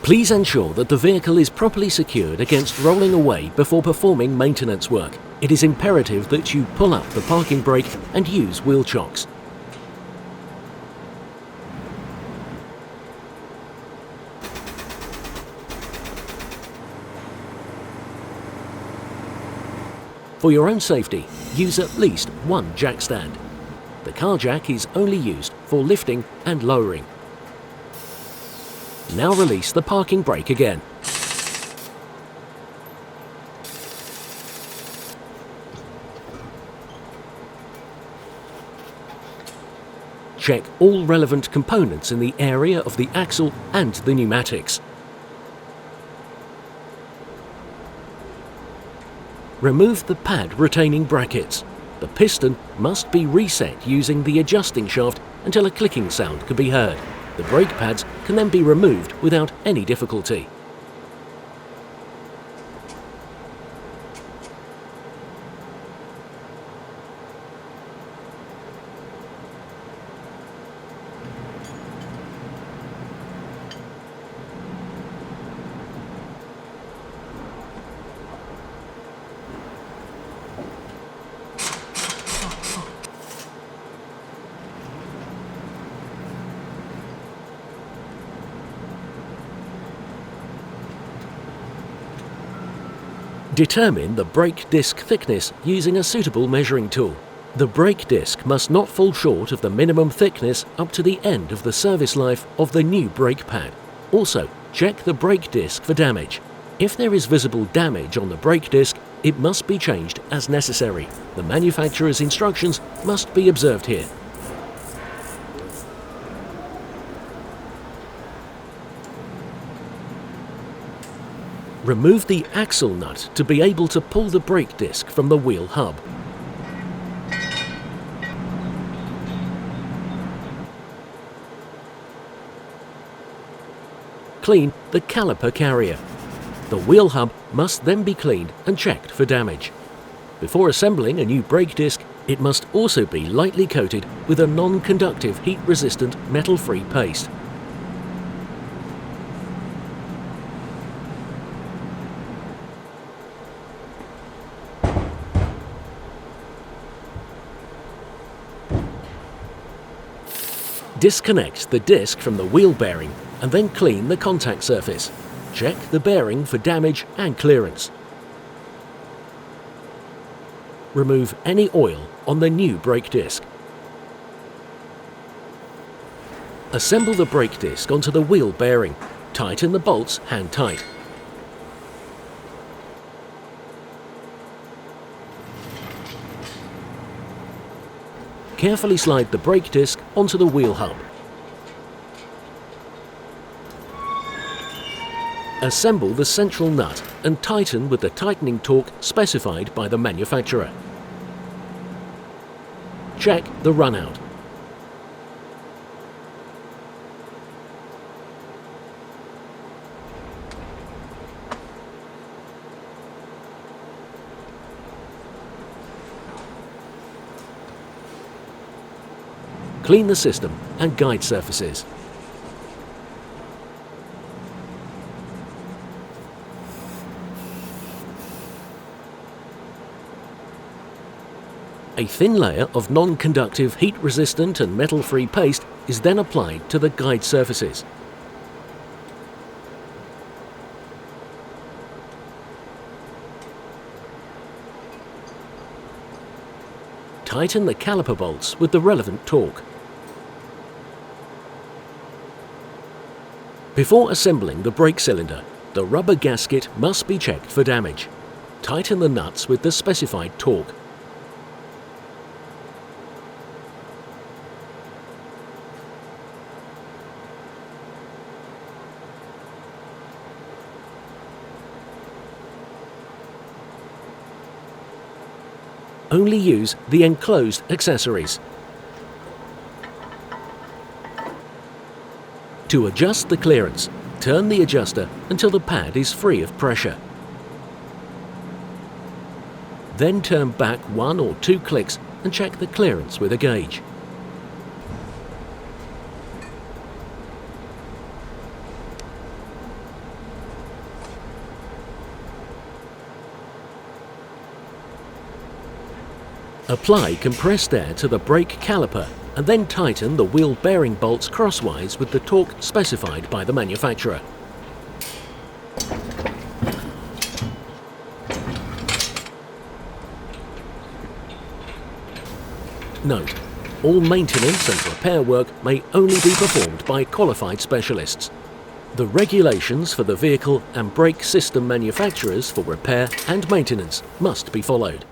Please ensure that the vehicle is properly secured against rolling away before performing maintenance work. It is imperative that you pull up the parking brake and use wheel chocks. For your own safety, use at least one jack stand. The car jack is only used for lifting and lowering. Now release the parking brake again. Check all relevant components in the area of the axle and the pneumatics. Remove the pad retaining brackets. The piston must be reset using the adjusting shaft until a clicking sound can be heard. The brake pads can then be removed without any difficulty. Determine the brake disc thickness using a suitable measuring tool. The brake disc must not fall short of the minimum thickness up to the end of the service life of the new brake pad. Also, check the brake disc for damage. If there is visible damage on the brake disc, it must be changed as necessary. The manufacturer's instructions must be observed here. Remove the axle nut to be able to pull the brake disc from the wheel hub. Clean the caliper carrier. The wheel hub must then be cleaned and checked for damage. Before assembling a new brake disc, it must also be lightly coated with a non-conductive heat-resistant metal-free paste. Disconnect the disc from the wheel bearing and then clean the contact surface. Check the bearing for damage and clearance. Remove any oil on the new brake disc. Assemble the brake disc onto the wheel bearing. Tighten the bolts hand tight. Carefully slide the brake disc onto the wheel hub. Assemble the central nut and tighten with the tightening torque specified by the manufacturer. Check the runout. Clean the system and guide surfaces. A thin layer of non-conductive, heat-resistant and metal-free paste is then applied to the guide surfaces. Tighten the caliper bolts with the relevant torque. Before assembling the brake cylinder, the rubber gasket must be checked for damage. Tighten the nuts with the specified torque. Only use the enclosed accessories. To adjust the clearance, turn the adjuster until the pad is free of pressure. Then turn back 1 or 2 clicks and check the clearance with a gauge. Apply compressed air to the brake caliper and then tighten the wheel bearing bolts crosswise with the torque specified by the manufacturer. Note: all maintenance and repair work may only be performed by qualified specialists. The regulations for the vehicle and brake system manufacturers for repair and maintenance must be followed.